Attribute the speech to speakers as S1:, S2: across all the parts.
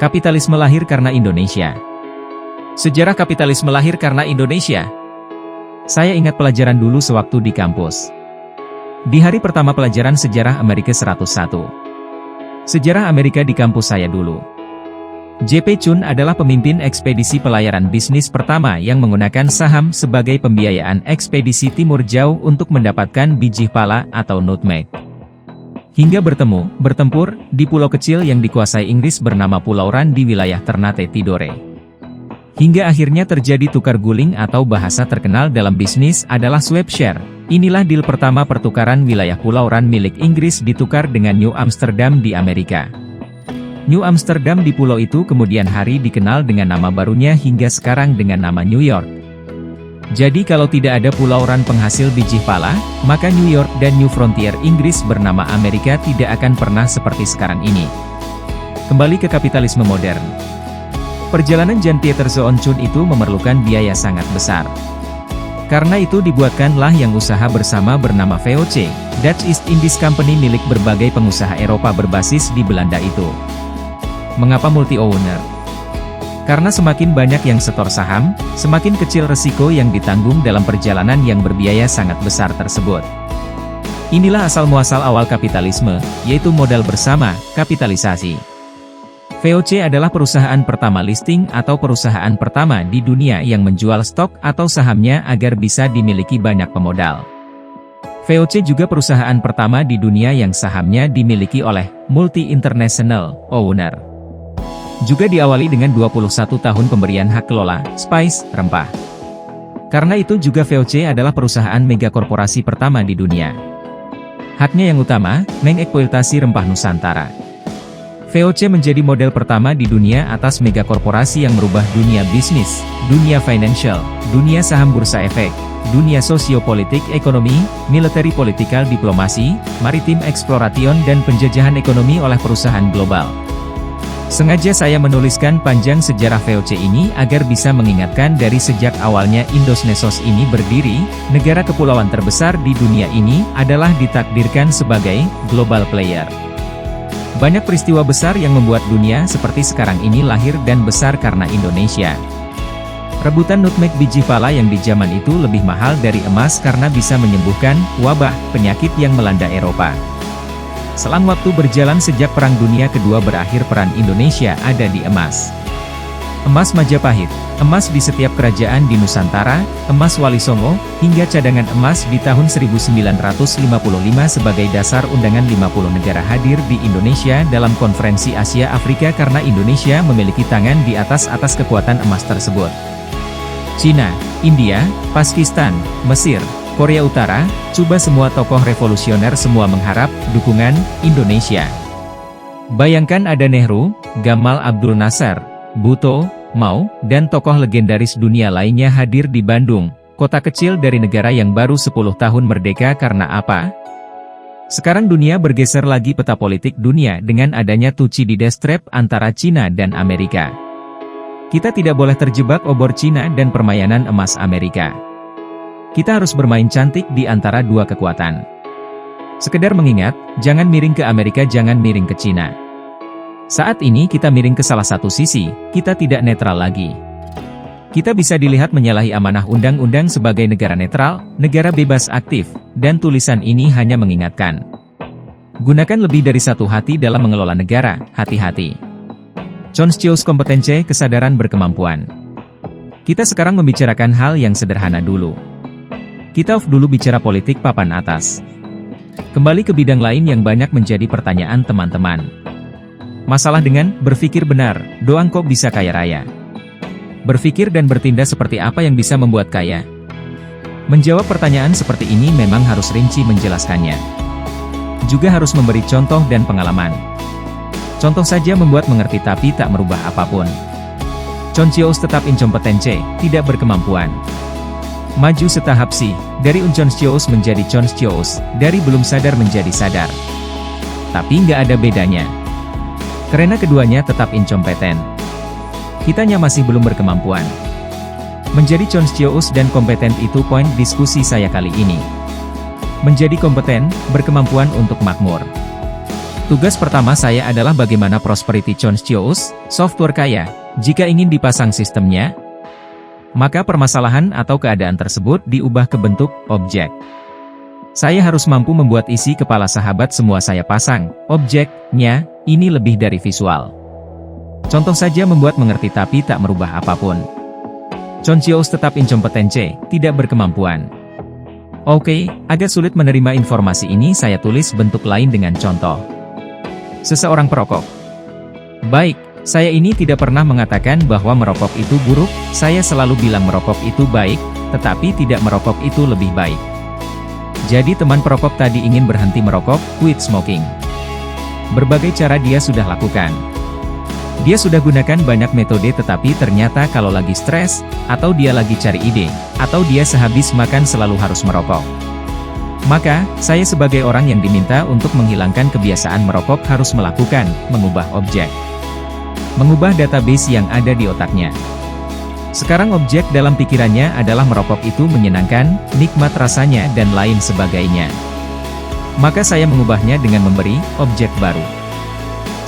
S1: Kapitalisme lahir karena Indonesia. Sejarah kapitalisme lahir karena Indonesia. Saya ingat pelajaran dulu sewaktu di kampus. Di hari pertama pelajaran sejarah Amerika 101. Sejarah Amerika di kampus saya dulu. J.P. Chun adalah pemimpin ekspedisi pelayaran bisnis pertama yang menggunakan saham sebagai pembiayaan ekspedisi Timur Jauh untuk mendapatkan biji pala atau nutmeg. Hingga bertempur, di pulau kecil yang dikuasai Inggris bernama Pulau Ran di wilayah Ternate Tidore. Hingga akhirnya terjadi tukar guling atau bahasa terkenal dalam bisnis adalah swap share. Inilah deal pertama pertukaran wilayah Pulau Ran milik Inggris ditukar dengan New Amsterdam di Amerika. New Amsterdam di pulau itu kemudian hari dikenal dengan nama barunya hingga sekarang dengan nama New York. Jadi kalau tidak ada Pulau Ran penghasil biji pala, maka New York dan New Frontier Inggris bernama Amerika tidak akan pernah seperti sekarang ini. Kembali ke kapitalisme modern. Perjalanan Jean-Pierre Zoon Chun itu memerlukan biaya sangat besar. Karena itu dibuatkanlah yang usaha bersama bernama VOC, Dutch East Indies Company milik berbagai pengusaha Eropa berbasis di Belanda itu. Mengapa multi-owner? Karena semakin banyak yang setor saham, semakin kecil resiko yang ditanggung dalam perjalanan yang berbiaya sangat besar tersebut. Inilah asal-muasal awal kapitalisme, yaitu modal bersama, kapitalisasi. VOC adalah perusahaan pertama listing atau perusahaan pertama di dunia yang menjual stok atau sahamnya agar bisa dimiliki banyak pemodal. VOC juga perusahaan pertama di dunia yang sahamnya dimiliki oleh multi-international owner. Juga diawali dengan 21 tahun pemberian hak kelola, spice, rempah. Karena itu juga VOC adalah perusahaan megakorporasi pertama di dunia. Haknya yang utama, mengeksploitasi rempah Nusantara. VOC menjadi model pertama di dunia atas megakorporasi yang merubah dunia bisnis, dunia financial, dunia saham bursa efek, dunia sosiopolitik ekonomi, military political diplomasi, maritim exploration dan penjajahan ekonomi oleh perusahaan global. Sengaja saya menuliskan panjang sejarah VOC ini agar bisa mengingatkan dari sejak awalnya Indosnesos ini berdiri, negara kepulauan terbesar di dunia ini adalah ditakdirkan sebagai global player. Banyak peristiwa besar yang membuat dunia seperti sekarang ini lahir dan besar karena Indonesia. Rebutan nutmeg biji pala yang di zaman itu lebih mahal dari emas karena bisa menyembuhkan wabah penyakit yang melanda Eropa. Selang waktu berjalan sejak Perang Dunia Kedua berakhir, peran Indonesia ada di emas. Emas Majapahit, emas di setiap kerajaan di Nusantara, emas Wali Songo, hingga cadangan emas di tahun 1955 sebagai dasar undangan 50 negara hadir di Indonesia dalam konferensi Asia Afrika karena Indonesia memiliki tangan di atas kekuatan emas tersebut. Cina, India, Pakistan, Mesir, Korea Utara, Cuba, semua tokoh revolusioner semua mengharap dukungan Indonesia. Bayangkan ada Nehru, Gamal Abdul Nasser, Bhutto, Mao, dan tokoh legendaris dunia lainnya hadir di Bandung, kota kecil dari negara yang baru 10 tahun merdeka. Karena apa? Sekarang dunia bergeser lagi peta politik dunia dengan adanya Thucydides Trap antara Cina dan Amerika. Kita tidak boleh terjebak obor Cina dan permainan emas Amerika. Kita harus bermain cantik di antara dua kekuatan. Sekedar mengingat, jangan miring ke Amerika, jangan miring ke Cina. Saat ini kita miring ke salah satu sisi, kita tidak netral lagi. Kita bisa dilihat menyalahi amanah undang-undang sebagai negara netral, negara bebas aktif, dan tulisan ini hanya mengingatkan. Gunakan lebih dari satu hati dalam mengelola negara, hati-hati. Conscious Competence, kesadaran berkemampuan. Kita sekarang membicarakan hal yang sederhana dulu. Kita off dulu bicara politik papan atas. Kembali ke bidang lain yang banyak menjadi pertanyaan teman-teman. Masalah dengan berpikir benar, doang kok bisa kaya raya? Berpikir dan bertindak seperti apa yang bisa membuat kaya? Menjawab pertanyaan seperti ini memang harus rinci menjelaskannya. Juga harus memberi contoh dan pengalaman. Contoh saja membuat mengerti tapi tak merubah apapun. Conscious tetap incompetence, tidak berkemampuan. Maju setahap sih, dari unconscious menjadi conscious, dari belum sadar menjadi sadar. Tapi nggak ada bedanya. Karena keduanya tetap incompeten. Kitanya masih belum berkemampuan. Menjadi conscious dan kompeten itu poin diskusi saya kali ini. Menjadi kompeten, berkemampuan untuk makmur. Tugas pertama saya adalah bagaimana Prosperity Choice software kaya, jika ingin dipasang sistemnya, maka permasalahan atau keadaan tersebut diubah ke bentuk objek. Saya harus mampu membuat isi kepala sahabat semua saya pasang, objeknya, ini lebih dari visual. Contoh saja membuat mengerti tapi tak merubah apapun. Choice tetap incompetence, tidak berkemampuan. Oke, agak sulit menerima informasi ini saya tulis bentuk lain dengan contoh. Seseorang perokok. Baik, saya ini tidak pernah mengatakan bahwa merokok itu buruk, saya selalu bilang merokok itu baik, tetapi tidak merokok itu lebih baik. Jadi teman perokok tadi ingin berhenti merokok, quit smoking. Berbagai cara dia sudah lakukan. Dia sudah gunakan banyak metode tetapi ternyata kalau lagi stres, atau dia lagi cari ide, atau dia sehabis makan selalu harus merokok. Maka, saya sebagai orang yang diminta untuk menghilangkan kebiasaan merokok harus melakukan, mengubah objek. Mengubah database yang ada di otaknya. Sekarang objek dalam pikirannya adalah merokok itu menyenangkan, nikmat rasanya dan lain sebagainya. Maka saya mengubahnya dengan memberi objek baru.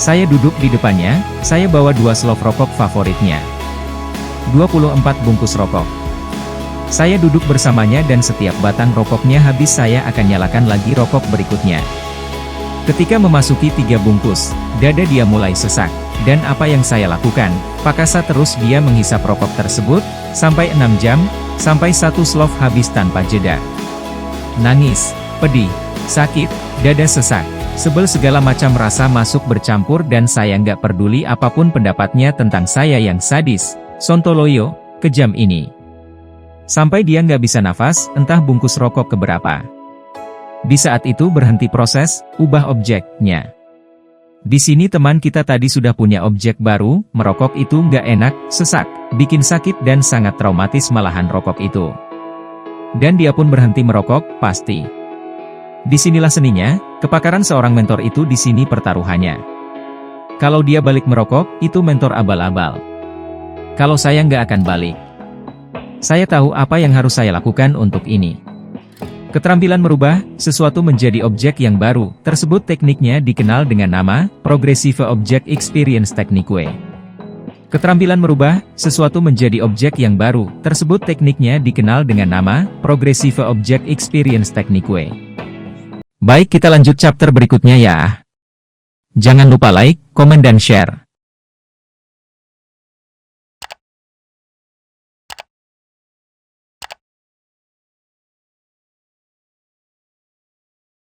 S1: Saya duduk di depannya, saya bawa 2 slov rokok favoritnya. 24 bungkus rokok. Saya duduk bersamanya dan setiap batang rokoknya habis saya akan nyalakan lagi rokok berikutnya. Ketika memasuki 3 bungkus, dada dia mulai sesak. Dan apa yang saya lakukan? Paksa terus dia menghisap rokok tersebut, sampai 6 jam, sampai 1 slov habis tanpa jeda. Nangis, pedih, sakit, dada sesak, sebel segala macam rasa masuk bercampur dan saya nggak peduli apapun pendapatnya tentang saya yang sadis, sontoloyo, kejam ini. Sampai dia nggak bisa nafas, entah bungkus rokok keberapa. Di saat itu berhenti proses, ubah objeknya. Di sini teman kita tadi sudah punya objek baru, merokok itu nggak enak, sesak, bikin sakit dan sangat traumatis malahan rokok itu. Dan dia pun berhenti merokok, pasti. Disinilah seninya, kepakaran seorang mentor itu di sini pertaruhannya. Kalau dia balik merokok, itu mentor abal-abal. Kalau saya nggak akan balik. Saya tahu apa yang harus saya lakukan untuk ini. Keterampilan merubah sesuatu menjadi objek yang baru, tersebut tekniknya dikenal dengan nama Progressive Object Experience Technique. Keterampilan merubah sesuatu menjadi objek yang baru, tersebut tekniknya dikenal dengan nama Progressive Object Experience Technique. Baik, kita lanjut chapter berikutnya ya. Jangan lupa like, komen dan share.